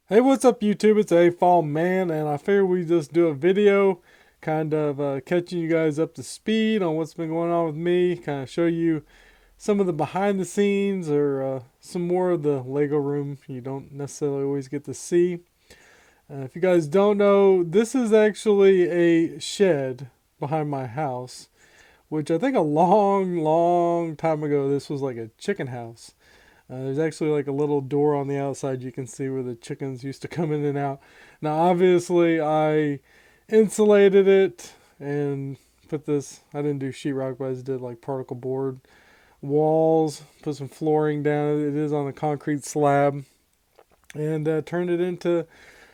Hey, what's up, YouTube? It's AFOL man, and I figured we just do a video kind of catching you guys up to speed on what's been going on with me, kind of show you some of the behind the scenes or some more of the Lego room you don't necessarily always get to see. If you guys don't know, this is actually a shed behind my house, which I think a long time ago this was like a chicken house. There's actually like a little door on the outside you can see where the chickens used to come in and out. Now, obviously, I insulated it and put this, I didn't do sheetrock, but I just did like particle board walls, put some flooring down. It is on a concrete slab, and turned it into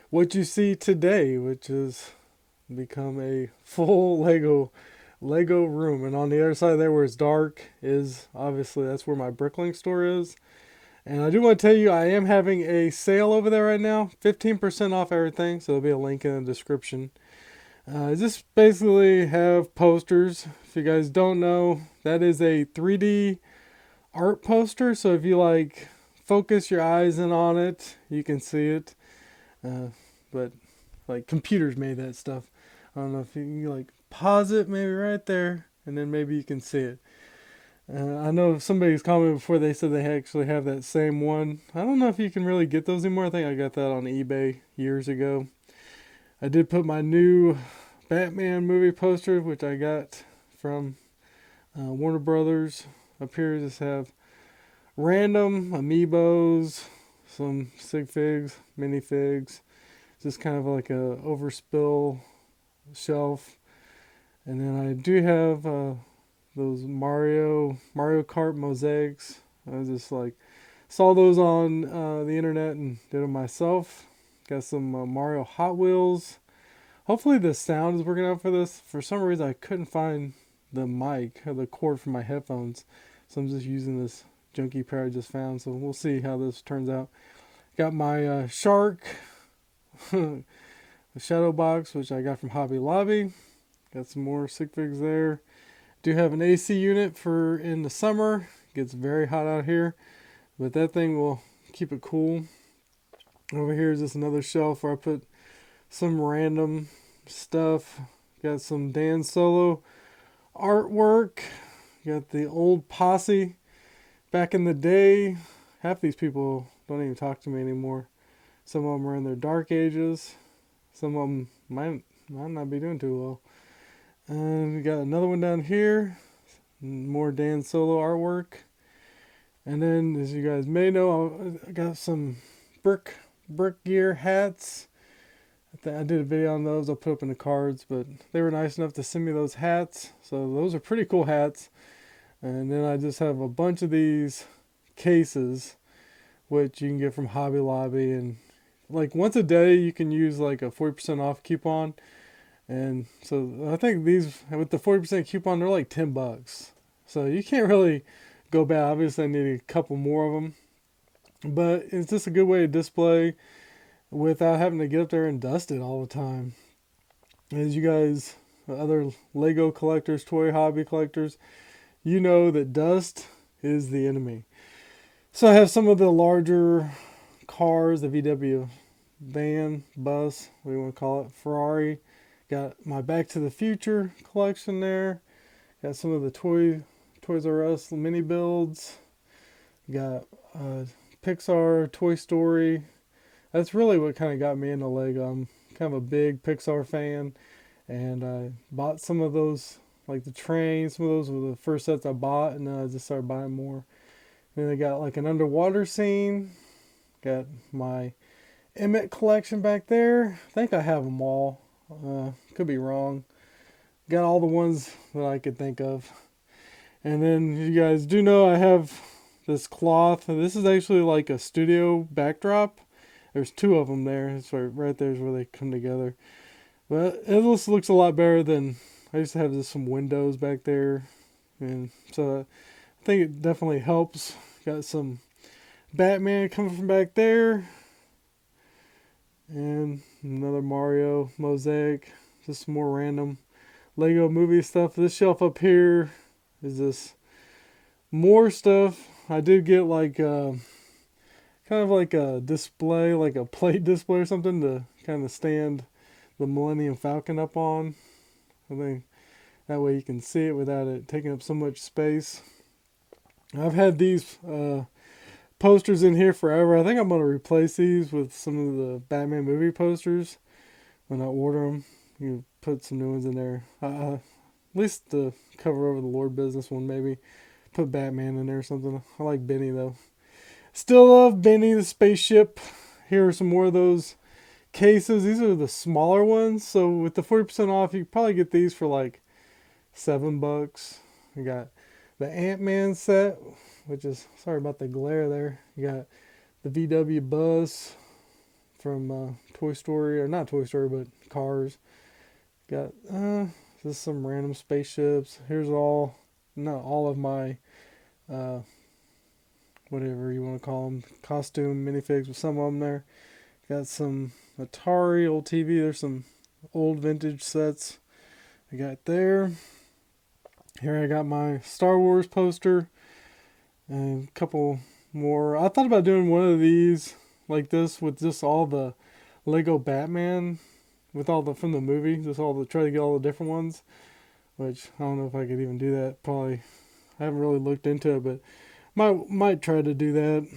what you see today, which is become a full Lego room. And on the other side there where it's dark is obviously that's where my BrickLink store is. And I do want to tell you, I am having a sale over there right now, 15% off everything. So there'll be a link in the description. Just basically have posters. If you guys don't know, that is a 3D art poster. So if you like focus your eyes in on it, you can see it. But like computers made that stuff. I don't know if you can like pause it maybe right there, and then maybe you can see it. I know somebody's commented before, they said they actually have that same one. I don't know if you can really get those anymore. I think I got that on eBay years ago. I did put my new Batman movie poster, which I got from Warner Brothers, up here. Just have random amiibos, some sig figs, minifigs, just kind of like a overspill shelf. And then I do have those Mario Kart mosaics. I just like saw those on the internet and did them myself. Got some Mario Hot Wheels. Hopefully the sound is working out for this. For some reason I couldn't find the mic or the cord for my headphones, so I'm just using this junky pair I just found. So we'll see how this turns out. Got my shark the shadow box, which I got from Hobby Lobby. Got some more sig figs there. Do have an AC unit for in the summer. It gets very hot out here, but that thing will keep it cool. Over here is just another shelf where I put some random stuff. Got some Dan Solo artwork. Got the old posse back in the day. Half these people don't even talk to me anymore. Some of them are in their dark ages. Some of them might not be doing too well. And we got another one down here. More Dan Solo artwork. And then, as you guys may know, I got some brick gear hats. I did a video on those. I'll put up in the cards, but they were nice enough to send me those hats. So those are pretty cool hats. And then I just have a bunch of these cases, which you can get from Hobby Lobby. And like once a day, you can use like a 40% off coupon. And so I think these, with the 40% coupon, they're like $10. So you can't really go bad. Obviously, I need a couple more of them. But it's just a good way to display without having to get up there and dust it all the time. As you guys, other Lego collectors, toy hobby collectors, you know that dust is the enemy. So I have some of the larger cars, the VW van, bus, what do you want to call it, Ferrari. Got my Back to the Future collection there. Got some of the Toys R Us mini builds. Got Pixar, Toy Story. That's really what kind of got me into Lego. I'm kind of a big Pixar fan, and I bought some of those, like the trains. Some of those were the first sets I bought, and then I just started buying more. Then I got like an underwater scene. Got my Emmett collection back there. I think I have them all. Could be wrong. Got all the ones that I could think of. And then you guys do know I have this cloth. This is actually like a studio backdrop. There's two of them there. It's right there is where they come together. But it looks a lot better than I used to have. Just some windows back there, and so I think it definitely helps. Got some Batman coming from back there, and another Mario mosaic. Just some more random Lego movie stuff. This shelf up here is this more stuff. I did get like kind kind of like a display, like a plate display or something to kind of stand the Millennium Falcon up on. I think that way you can see it without it taking up so much space. I've had these posters in here forever. I think I'm going to replace these with some of the Batman movie posters when I order them. You put some new ones in there. At least to cover over the Lord Business one, maybe. Put Batman in there or something. I like Benny, though. Still love Benny the spaceship. Here are some more of those cases. These are the smaller ones. So with the 40% off, you can probably get these for like $7. You got the Ant-Man set, which is, sorry about the glare there. You got the VW Buzz from Toy Story, or not Toy Story, but Cars. Got just some random spaceships. Here's not all of my whatever you want to call them, costume minifigs with some of them there. Got some Atari, old TV. There's some old vintage sets I got there. Here I got my Star Wars poster and a couple more. I thought about doing one of these like this with just all the Lego Batman with all the from the movie, try to get all the different ones, which I don't know if I could even do that. Probably I haven't really looked into it, but might try to do that.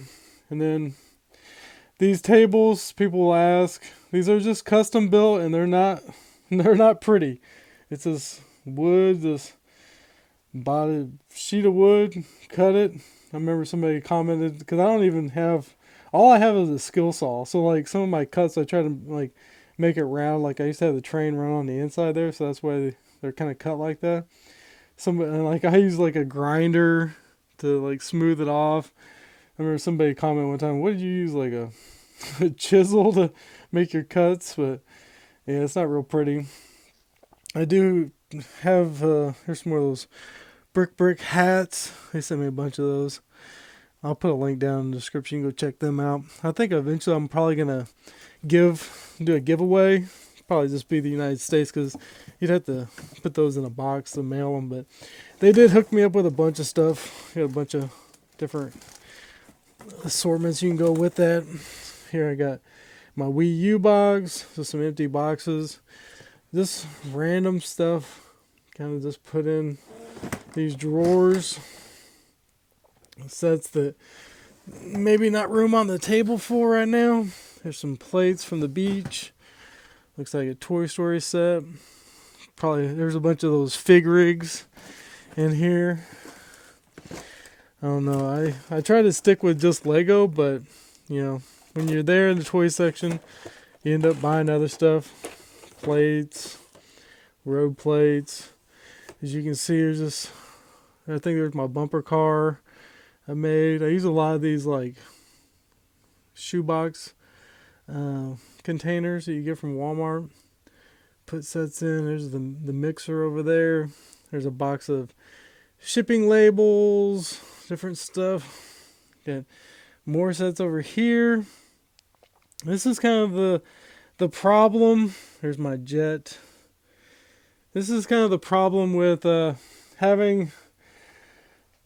And then these tables, people will ask, these are just custom built and they're not pretty. It's this wood, this bought a sheet of wood, cut it. I remember somebody commented, because I don't even have, all I have is a skill saw. So like some of my cuts, I try to like make it round. Like I used to have the train run on the inside there, so that's why they're kind of cut like that. Like I use like a grinder to like smooth it off. I remember somebody commented one time, what did you use, like a chisel to make your cuts? But yeah, it's not real pretty. I do have, here's some more of those brick hats. They sent me a bunch of those. I'll put a link down in the description. Go check them out. I think eventually I'm probably going to do a giveaway. Probably just be the United States, because you'd have to put those in a box to mail them. But they did hook me up with a bunch of stuff. Got a bunch of different assortments you can go with that. Here I got my Wii U box. So some empty boxes. Just random stuff. Kind of just put in these drawers. Sets that maybe not room on the table for right now. There's some plates from the beach. Looks like a Toy Story set. Probably there's a bunch of those fig rigs in here. I don't know. I try to stick with just Lego, but you know, when you're there in the toy section, you end up buying other stuff. Plates, road plates. As you can see, I think there's my bumper car I made. I use a lot of these like shoebox containers that you get from Walmart. Put sets in. There's the mixer over there. There's a box of shipping labels, different stuff. Got more sets over here. This is kind of the problem. There's my jet. This is kind of the problem with having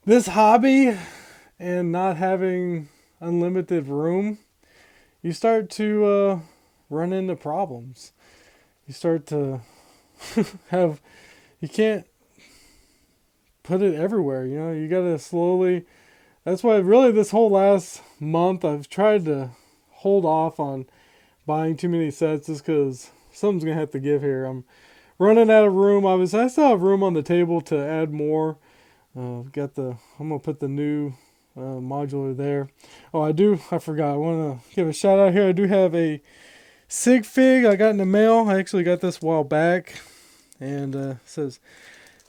this hobby and not having unlimited room. You start to run into problems. You start to you can't put it everywhere, you know. You gotta slowly, that's why really this whole last month I've tried to hold off on buying too many sets, just because something's gonna have to give here. I'm running out of room. Obviously I still have room on the table to add more. I'm gonna put the new modular there. Oh, I forgot. I want to give a shout out here. I do have a sig fig I got in the mail. I actually got this a while back. And it says,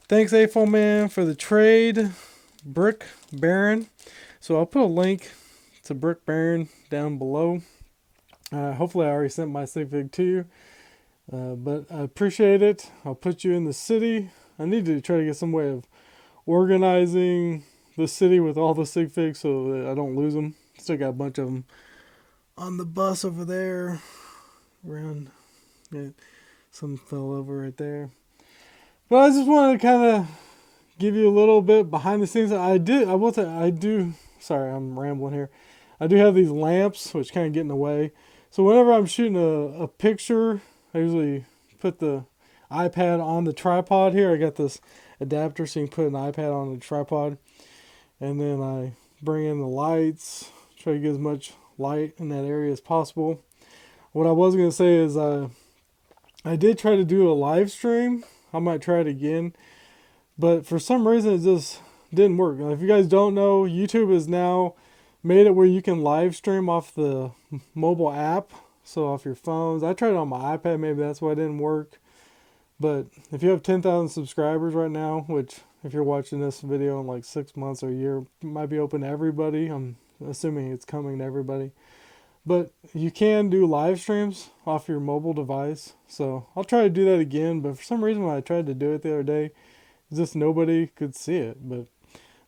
thanks AFOL man for the trade, Brick Baron. So I'll put a link to Brick Baron down below. Hopefully I already sent my sig fig to you. But I appreciate it. I'll put you in the city. I need to try to get some way of organizing the city with all the sig figs so that I don't lose them. Still got a bunch of them on the bus over there. Around, yeah, some fell over right there. But I just wanted to kind of give you a little bit behind the scenes. Sorry, I'm rambling here. I do have these lamps, which kind of get in the way. So whenever I'm shooting a picture, I usually put the iPad on the tripod here. I got this adapter so you can put an iPad on the tripod. And then I bring in the lights, try to get as much light in that area as possible. What I was going to say is I did try to do a live stream. I might try it again. But for some reason it just didn't work. Now, if you guys don't know, YouTube has now made it where you can live stream off the mobile app. So off your phones. I tried it on my iPad. Maybe that's why it didn't work. But if you have 10,000 subscribers right now, which if you're watching this video in like 6 months or a year, it might be open to everybody. I'm assuming it's coming to everybody. But you can do live streams off your mobile device. So I'll try to do that again. But for some reason when I tried to do it the other day, just nobody could see it. But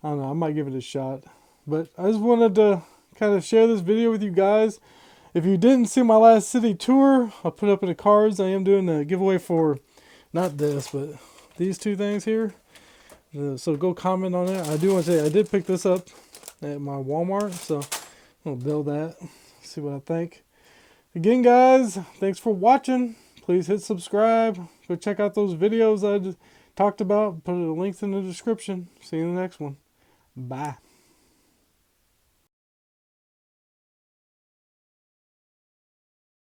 I don't know, I might give it a shot. But I just wanted to kind of share this video with you guys. If you didn't see my last city tour, I'll put up in the cards. I am doing a giveaway for, not this, but these two things here. So go comment on it. I do want to say I did pick this up at my Walmart. So I'll build that. See what I think. Again, guys, thanks for watching. Please hit subscribe. Go check out those videos I just talked about. Put the links in the description. See you in the next one. Bye.